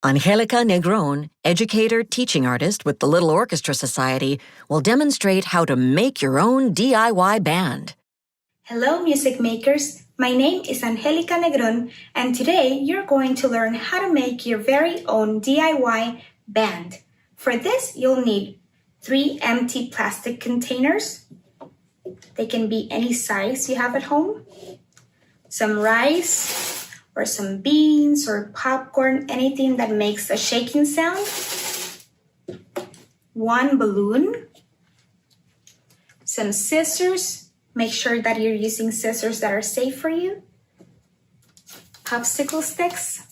Angelica Negron, educator, teaching artist with the Little Orchestra Society, will demonstrate how to make your own DIY band. Hello, music makers. My name is Angelica Negron, and today you're going to learn how to make your very own DIY band. For this, you'll need 3 empty plastic containers. They can be any size you have at home. Some rice, or some beans, or popcorn, anything that makes a shaking sound. 1 balloon. Some scissors. Make sure that you're using scissors that are safe for you. Popsicle sticks.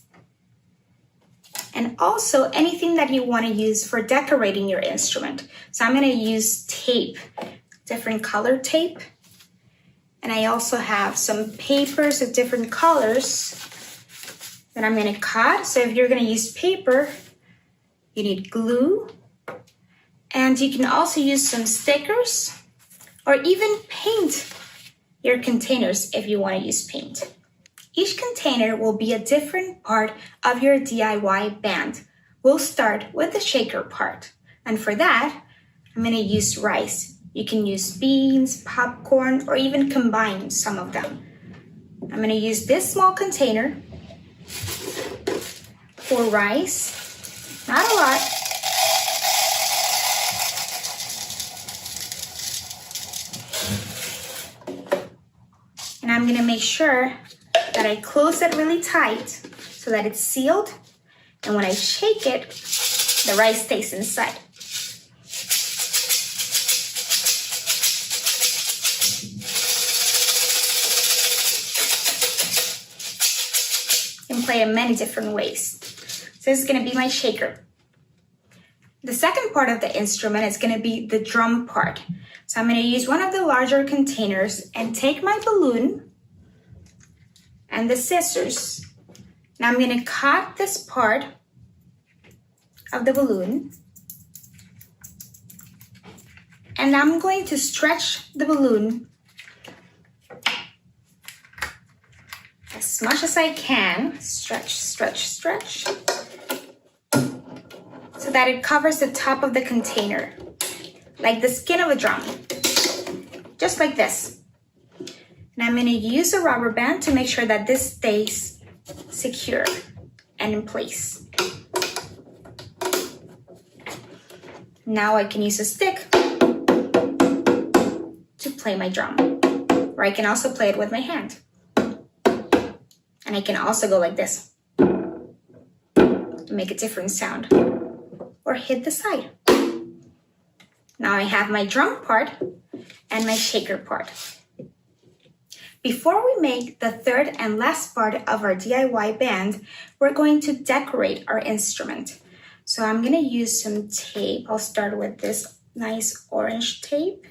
And also anything that you want to use for decorating your instrument. So I'm going to use tape, different color tape. And I also have some papers of different colors that I'm going to cut. So if you're going to use paper, you need glue. And you can also use some stickers or even paint your containers if you want to use paint. Each container will be a different part of your DIY band. We'll start with the shaker part. And for that, I'm going to use rice. You can use beans, popcorn, or even combine some of them. I'm going to use this small container for rice. Not a lot. And I'm going to make sure that I close it really tight so that it's sealed. And when I shake it, the rice stays inside. You can play it in many different ways. So this is going to be my shaker. The second part of the instrument is going to be the drum part. So I'm going to use one of the larger containers and take my balloon and the scissors. Now I'm going to cut this part of the balloon. And I'm going to stretch the balloon as much as I can. Stretch, stretch, stretch. So that it covers the top of the container, like the skin of a drum. Just like this. And I'm going to use a rubber band to make sure that this stays secure and in place. Now I can use a stick to play my drum. Or I can also play it with my hand. And I can also go like this to make a different sound. Or hit the side. Now I have my drum part and my shaker part. Before we make the third and last part of our DIY band, we're going to decorate our instrument. So I'm going to use some tape. I'll start with this nice orange tape.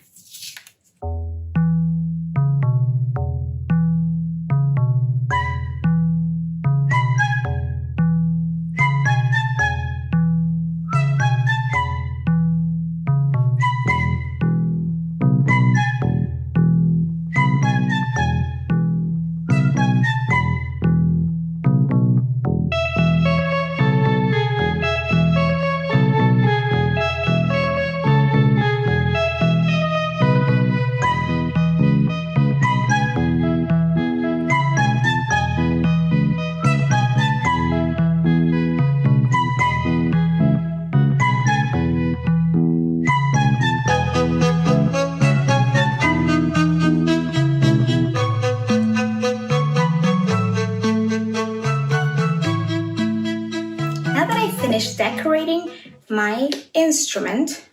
Decorating my instrument,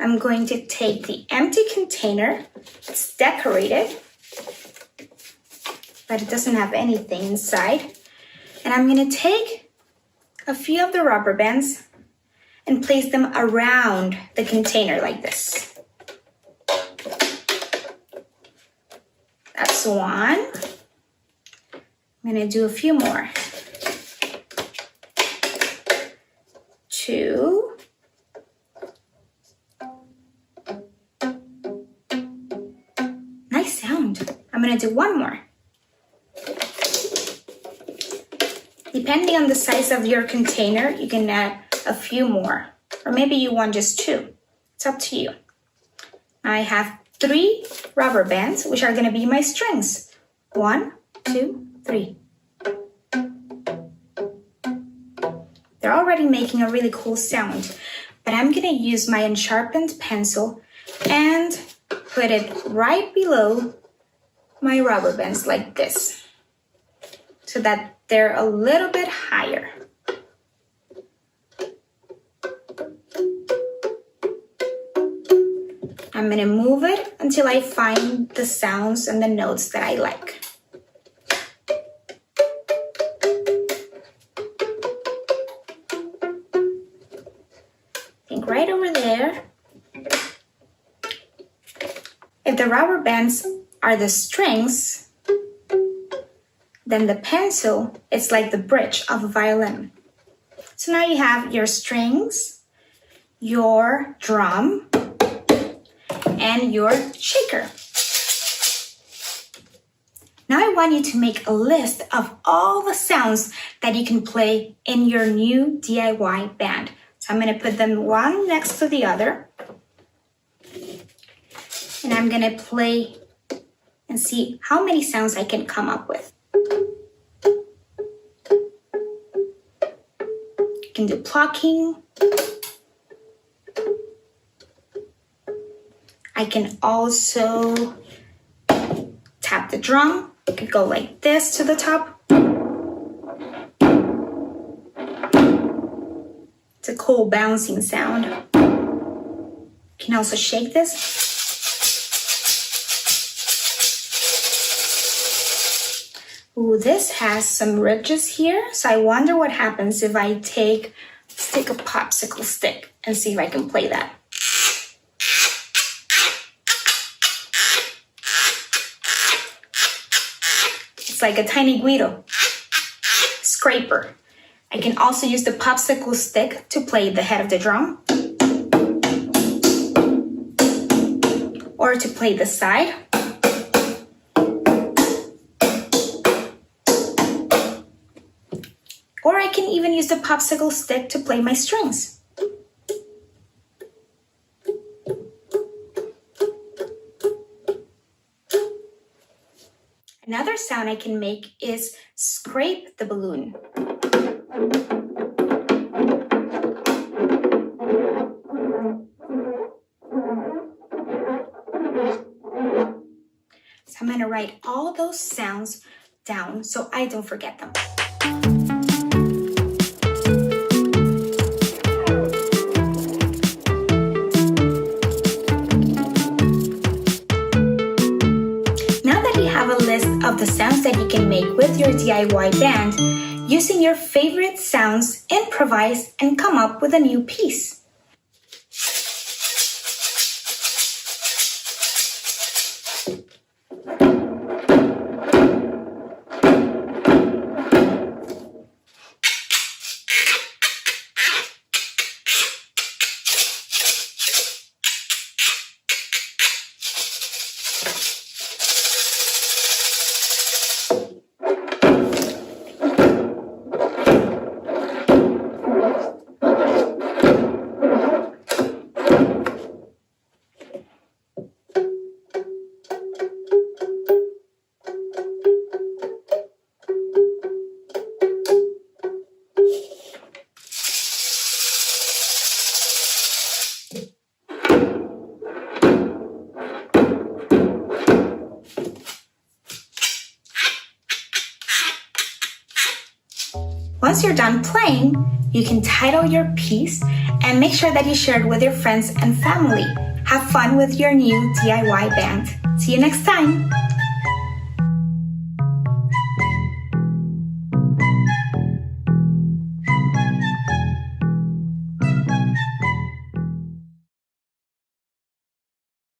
I'm going to take the empty container. It's decorated, but it doesn't have anything inside. And I'm going to take a few of the rubber bands and place them around the container like this. That's one. I'm going to do a few more. 2. Nice sound. I'm going to do one more. The Depending on the size of your container, you can add a few more, or maybe you want just 2. It's up to you. I have 3 rubber bands, which are going to be my strings. 1, 2, 3. They're already making a really cool sound, but I'm going to use my unsharpened pencil and put it right below my rubber bands like this, so that they're a little bit higher. I'm going to move it until I find the sounds and the notes that I like. I think right over there. If the rubber bands are the strings, then the pencil is like the bridge of a violin. So now you have your strings, your drum, and your shaker. Now I want you to make a list of all the sounds that you can play in your new DIY band. So I'm going to put them one next to the other. And I'm going to play and see how many sounds I can come up with. You can do plucking. I can also tap the drum. It could go like this to the top. It's a cool bouncing sound. You can also shake this. Ooh, this has some ridges here, so I wonder what happens if I take a popsicle stick and see if I can play that. It's like a tiny guido, scraper. I can also use the popsicle stick to play the head of the drum, or to play the side. Or I can even use the popsicle stick to play my strings. Another sound I can make is scrape the balloon. So I'm going to write all those sounds down so I don't forget them. Of the sounds that you can make with your DIY band, using your favorite sounds, improvise and come up with a new piece. Once you're done playing, you can title your piece and make sure that you share it with your friends and family. Have fun with your new DIY band. See you next time!